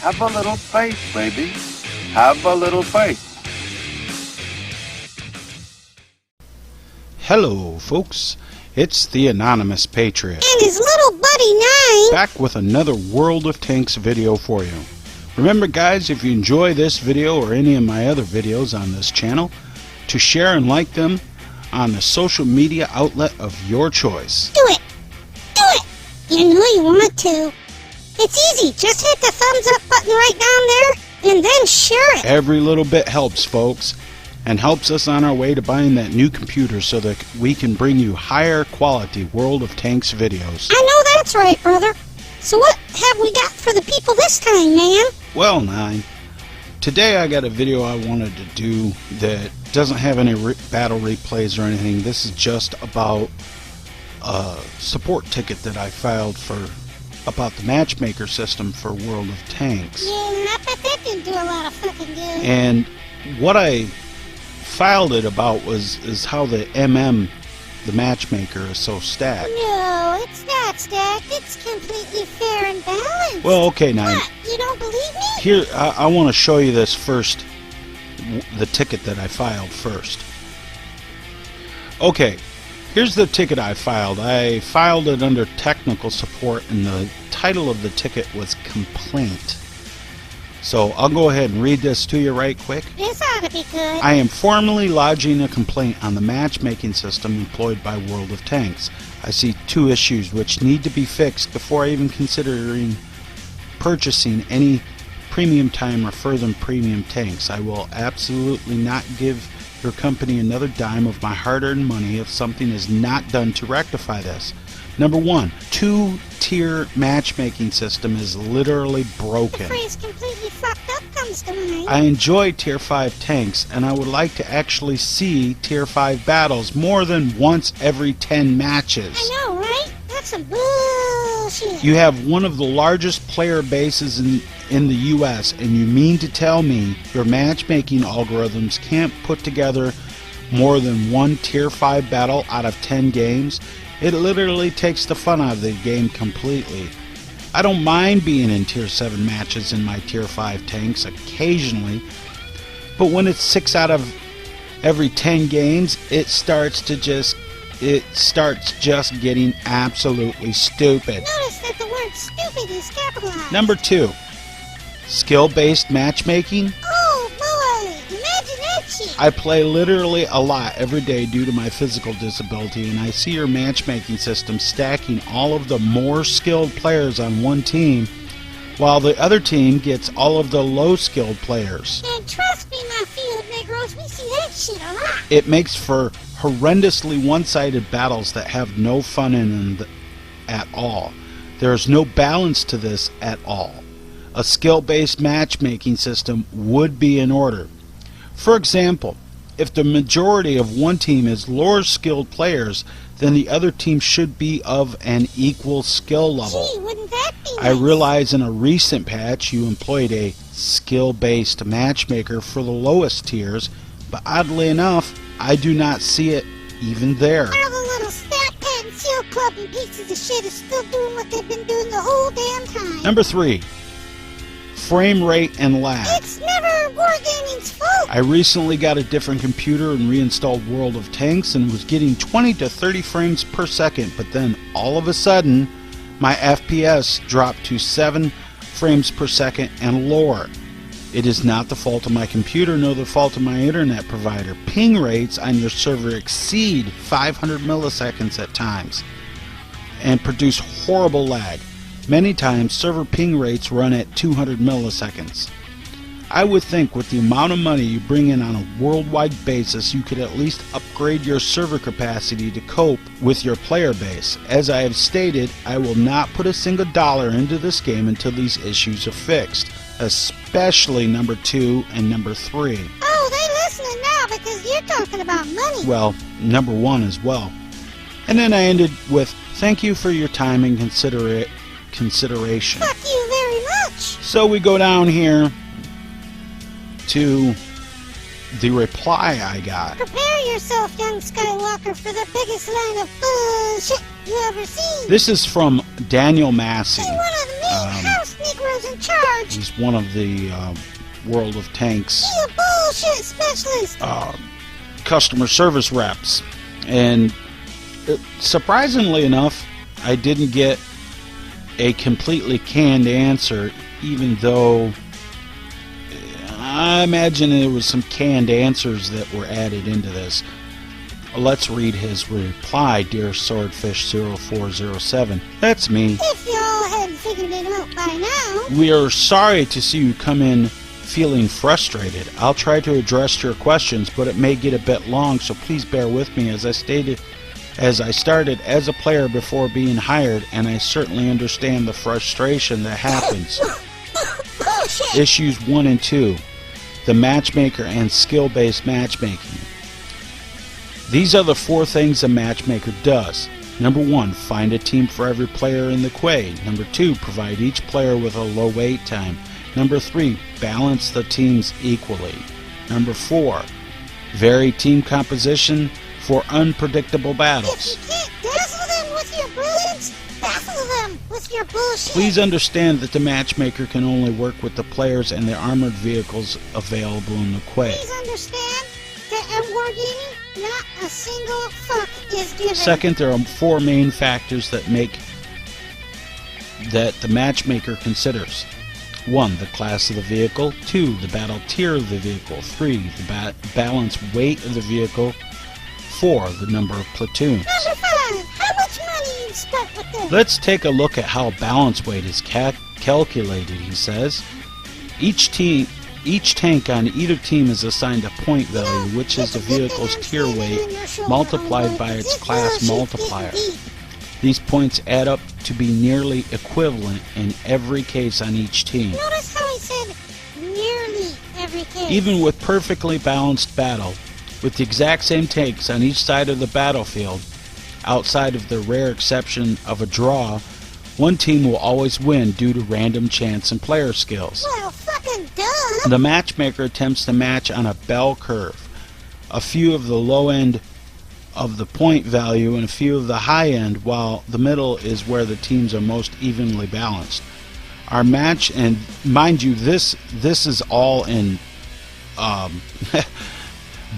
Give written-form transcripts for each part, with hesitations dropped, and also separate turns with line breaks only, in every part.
Have a little faith, baby. Have a little faith.
Hello, folks. It's the Anonymous Patriot.
And his little buddy Nine.
Back with another World of Tanks video for you. Remember, guys, if you enjoy this video or any of my other videos on this channel, to share and like them on the social media outlet of your choice.
Do it. Do it. You know you want to. It's easy. Just hit the thumbs up button right down there and then share it.
Every little bit helps, folks, and helps us on our way to buying that new computer so that we can bring you higher quality World of Tanks videos.
I know that's right, brother. So what have we got for the people this time, man?
Well, Nine, today I got a video I wanted to do that doesn't have any battle replays or anything. This is just about a support ticket that I filed for about the matchmaker system for World of Tanks.
Yeah, I bet that didn't do a lot of fucking good.
And what I filed it about is how the the matchmaker, is so stacked.
No, it's not stacked. It's completely fair and balanced.
Well, okay, Nine.
What? You don't believe me?
Here, I want to show you this first, the ticket that I filed first. Okay, here's the ticket I filed. I filed it under technical support, and the title of the ticket was complaint. So I'll go ahead and read this to you right quick.
This ought to be good.
I am formally lodging a complaint on the matchmaking system employed by World of Tanks. I see two issues which need to be fixed before even considering purchasing any premium time or further premium tanks. I will absolutely not give your company another dime of my hard-earned money if something is not done to rectify this. Number one, two-tier matchmaking system is literally broken.
The phrase completely fucked up comes to mind.
I enjoy Tier 5 tanks, and I would like to actually see Tier 5 battles more than once every 10 matches.
I know, right? That's some bullshit.
You have one of the largest player bases in the US, and you mean to tell me your matchmaking algorithms can't put together more than one Tier 5 battle out of 10 games? It literally takes the fun out of the game completely. I don't mind being in Tier 7 matches in my Tier 5 tanks occasionally, but when it's 6 out of every 10 games, it starts just getting absolutely stupid.
Notice that the word stupid is capitalized.
Number 2, skill-based matchmaking.
Oh boy, imagine that shit.
I play literally a lot every day due to my physical disability, and I see your matchmaking system stacking all of the more skilled players on one team, while the other team gets all of the low skilled players.
And trust me, my field Negroes, we see that shit a lot.
It makes for horrendously one-sided battles that have no fun in them at all. There is no balance to this at all. A skill-based matchmaking system would be in order. For example, if the majority of one team is lower skilled players, then the other team should be of an equal skill level.
Gee, wouldn't that be nice?
I realize in a recent patch you employed a skill-based matchmaker for the lowest tiers, but oddly enough, I do not see it even there.
All the little stat pad and seal club and pieces of shit is still doing what they've been doing the whole damn time.
Number 3, frame rate and lag.
It's never Wargaming's fault.
I recently got a different computer and reinstalled World of Tanks and was getting 20 to 30 frames per second, but then all of a sudden my FPS dropped to 7 frames per second and lower. It is not the fault of my computer nor the fault of my internet provider. Ping rates on your server exceed 500 milliseconds at times and produce horrible lag. Many times server ping rates run at 200 milliseconds. I would think with the amount of money you bring in on a worldwide basis, you could at least upgrade your server capacity to cope with your player base. As I have stated, I will not put a single dollar into this game until these issues are fixed, especially number 2 and number 3.
Oh, they listening now because you're talking about money.
Well, number 1 as well. And then I ended with, thank you for your time and consideration.
Fuck you very much.
So we go down here to the reply I got.
Prepare yourself, young Skywalker, for the biggest line of bullshit you ever seen.
This is from Daniel Massey.
Hey, one of the main house Negroes who's in charge.
He's one of the World of Tanks
He's a bullshit specialist.
customer service reps. And surprisingly enough, I didn't get a completely canned answer, even though I imagine there was some canned answers that were added into this. Let's read his reply, dear Swordfish0407. That's me.
If y'all hadn't figured it out by now.
We are sorry to see you come in feeling frustrated. I'll try to address your questions, but it may get a bit long, so please bear with me. As I started as a player before being hired, and I certainly understand the frustration that happens.
Bullshit.
Issues 1 and 2. The matchmaker and skill-based matchmaking. These are the 4 things a matchmaker does. Number 1, find a team for every player in the quay. Number 2, provide each player with a low wait time. Number 3, balance the teams equally. Number 4, vary team composition for unpredictable battles.
If you can't dazzle them with your brilliance, baffle them with your bullshit.
Please understand that the matchmaker can only work with the players and the armored vehicles available in the quay.
Please understand that at Wargaming, not a single fuck is given.
Second, there are 4 main factors that the matchmaker considers. 1, the class of the vehicle. 2, the battle tier of the vehicle. 3, the balanced weight of the vehicle. 4, the number of platoons.
Number 5, how much money you spent with this?
Let's take a look at how balance weight is calculated, he says. Each tank on either team is assigned a point value, which is the vehicle's tier weight multiplied by its class multiplier. These points add up to be nearly equivalent in every case on each team.
Notice how he said nearly every case.
Even with perfectly balanced battle, with the exact same tanks on each side of the battlefield, outside of the rare exception of a draw, one team will always win due to random chance and player skills.
Well, fucking duh.
The matchmaker attempts to match on a bell curve, a few of the low end of the point value and a few of the high end, while the middle is where the teams are most evenly balanced. Our match, and mind you, this is all in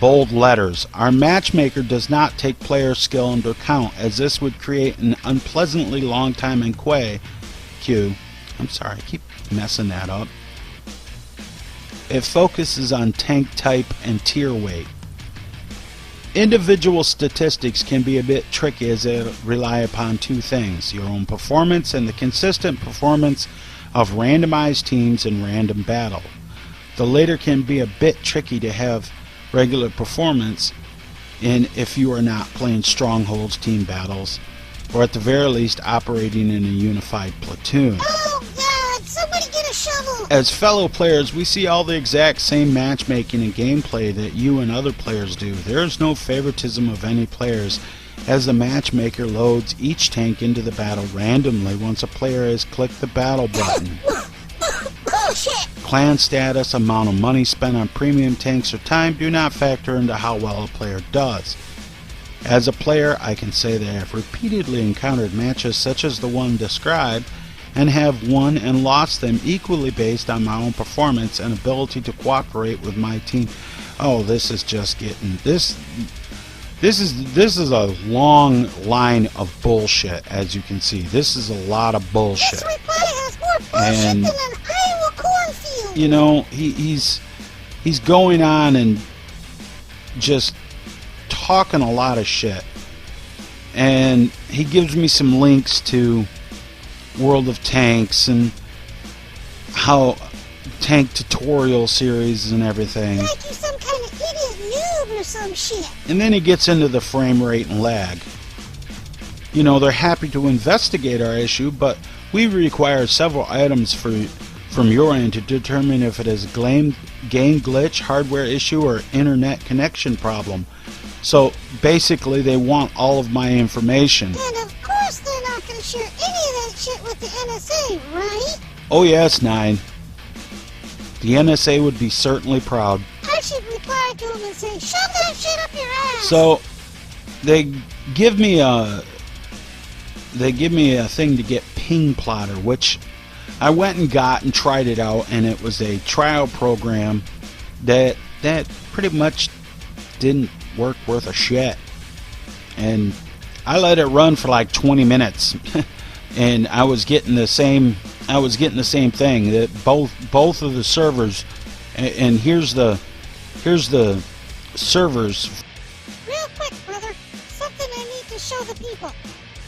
bold letters. Our matchmaker does not take player skill into account, as this would create an unpleasantly long time in queue. I'm sorry, I keep messing that up. It focuses on tank type and tier weight. Individual statistics can be a bit tricky, as they rely upon 2 things: your own performance and the consistent performance of randomized teams in random battle. The later can be a bit tricky to have regular performance in if you are not playing strongholds team battles, or at the very least operating in a unified platoon.
Oh God, somebody get a shovel.
As fellow players, we see all the exact same matchmaking and gameplay that you and other players do. There is no favoritism of any players, as the matchmaker loads each tank into the battle randomly once a player has clicked the battle button.
Bullshit.
Clan status, amount of money spent on premium tanks, or time do not factor into how well a player does. As a player, I can say that I have repeatedly encountered matches such as the one described, and have won and lost them equally based on my own performance and ability to cooperate with my team. Oh, this is just getting this is a long line of bullshit. As you can see, this is a lot of bullshit.
This reply has more bullshit
And
than an Iowa cornfield.
you know, he's going on and just talking a lot of shit, and he gives me some links to World of Tanks and how tank tutorial series and everything,
Like you some kind of idiot noob or some shit.
and then he gets into the frame rate and lag. You know, they're happy to investigate our issue, but we require several items from your end to determine if it is a game glitch, hardware issue, or internet connection problem. So basically, they want all of my information.
And of course they're not going to share any of that shit with the NSA, right?
Oh yes, 9. The NSA would be certainly proud.
I should reply to him and say, shove that shit up your ass.
So they give me a thing to get ping plotter, which I went and got and tried it out, and it was a trial program that pretty much didn't work worth a shit. And I let it run for like 20 minutes, and I was getting the same thing. That both of the servers, and here's the servers.
Real quick, brother, something I need to show the people.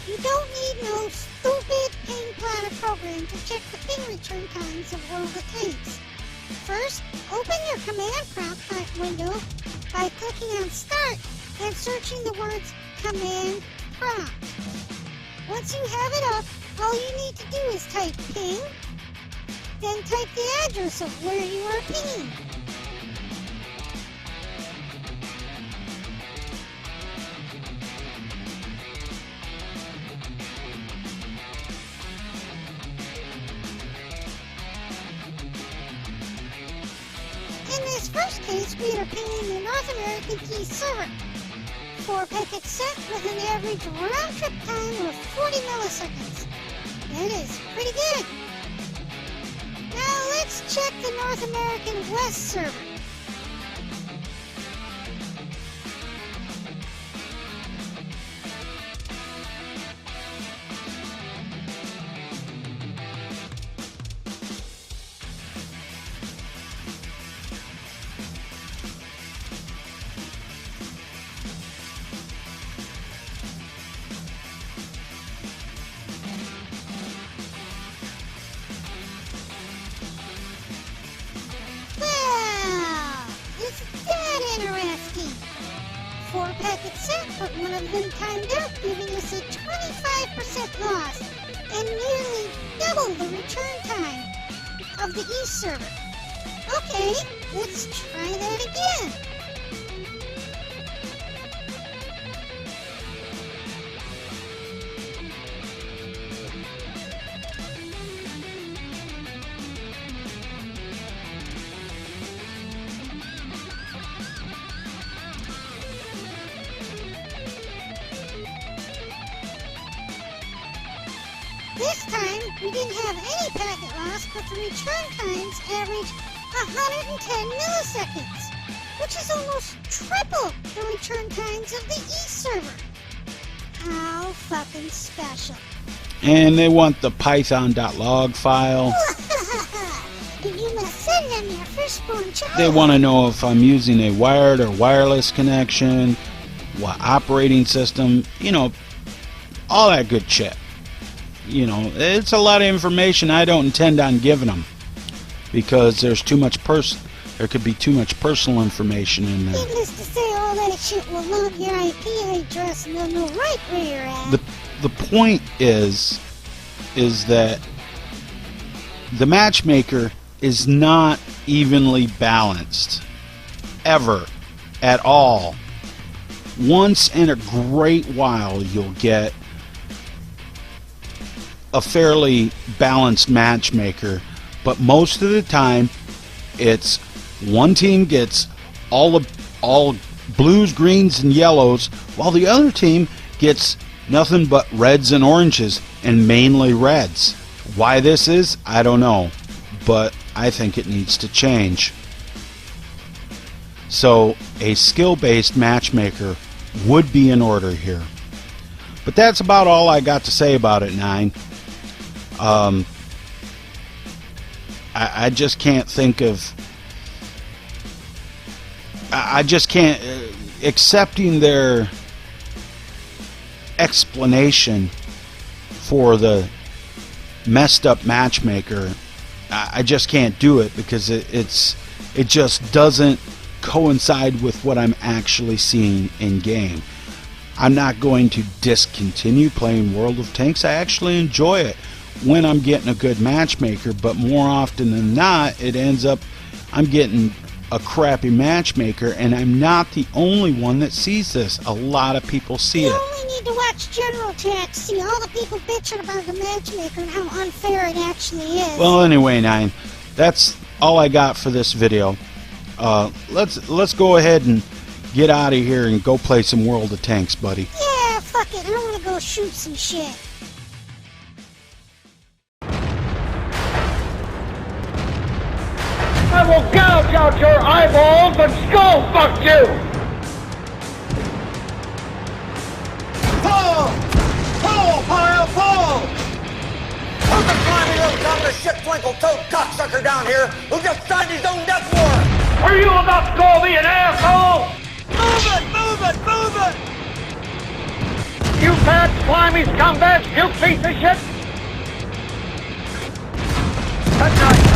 You don't need no stupid ping plotter program to check the ping return times of World of Tanks. First, open your command prompt window by clicking on Start and searching the words Command Prompt. Once you have it up, all you need to do is type ping, then type the address of where you are pinging. In this first case, we are pinging the North American East server. 4 packets sent with an average round-trip time of 40 milliseconds. That is pretty good. Now let's check the North American West server. Wow! Isn't that interesting? 4 packets sent, but one of them timed out, giving us a 25% loss and nearly double the return time of the East server. Okay, let's try that again. This time, we didn't have any packet loss, but the return times averaged 110 milliseconds, which is almost triple the return times of the East server. How fucking special.
And they want the python.log file.
You must send them your firstborn child.
They want to know if I'm using a wired or wireless connection, what operating system, all that good shit. It's a lot of information I don't intend on giving them, because there's too much there could be too much personal information in there.
Needless to say, all that shit will log your IP address and they'll know right where you're at.
The point is that the matchmaker is not evenly balanced, ever, at all. Once in a great while, you'll get a fairly balanced matchmaker, but most of the time it's one team gets all blues, greens, and yellows, while the other team gets nothing but reds and oranges, and mainly reds. Why this is, I don't know, but I think it needs to change. So a skill-based matchmaker would be in order here. But that's about all I got to say about it, 9. I just can't think of... I just can't... accepting their explanation for the messed up matchmaker, I just can't do it, because it just doesn't coincide with what I'm actually seeing in game. I'm not going to discontinue playing World of Tanks. I actually enjoy it when I'm getting a good matchmaker, but more often than not, it ends up I'm getting a crappy matchmaker, and I'm not the only one that sees this. A lot of people see it.
You only need to watch General Tech, see all the people bitching about the matchmaker and how unfair it actually is.
Well, anyway, 9, that's all I got for this video. Let's go ahead and get out of here and go play some World of Tanks, buddy.
Yeah, fuck it. I want to go shoot some shit.
will gouge out your eyeballs and skull fuck you!
Pull! Pull, pile, pull! Who's the slimy little son of a shit twinkle-toed cocksucker down here who just signed his own death warrant?
Are you about to call me an asshole?
Move it! Move it! Move it!
You fat, slimy scumbag, you piece of shit! Good night.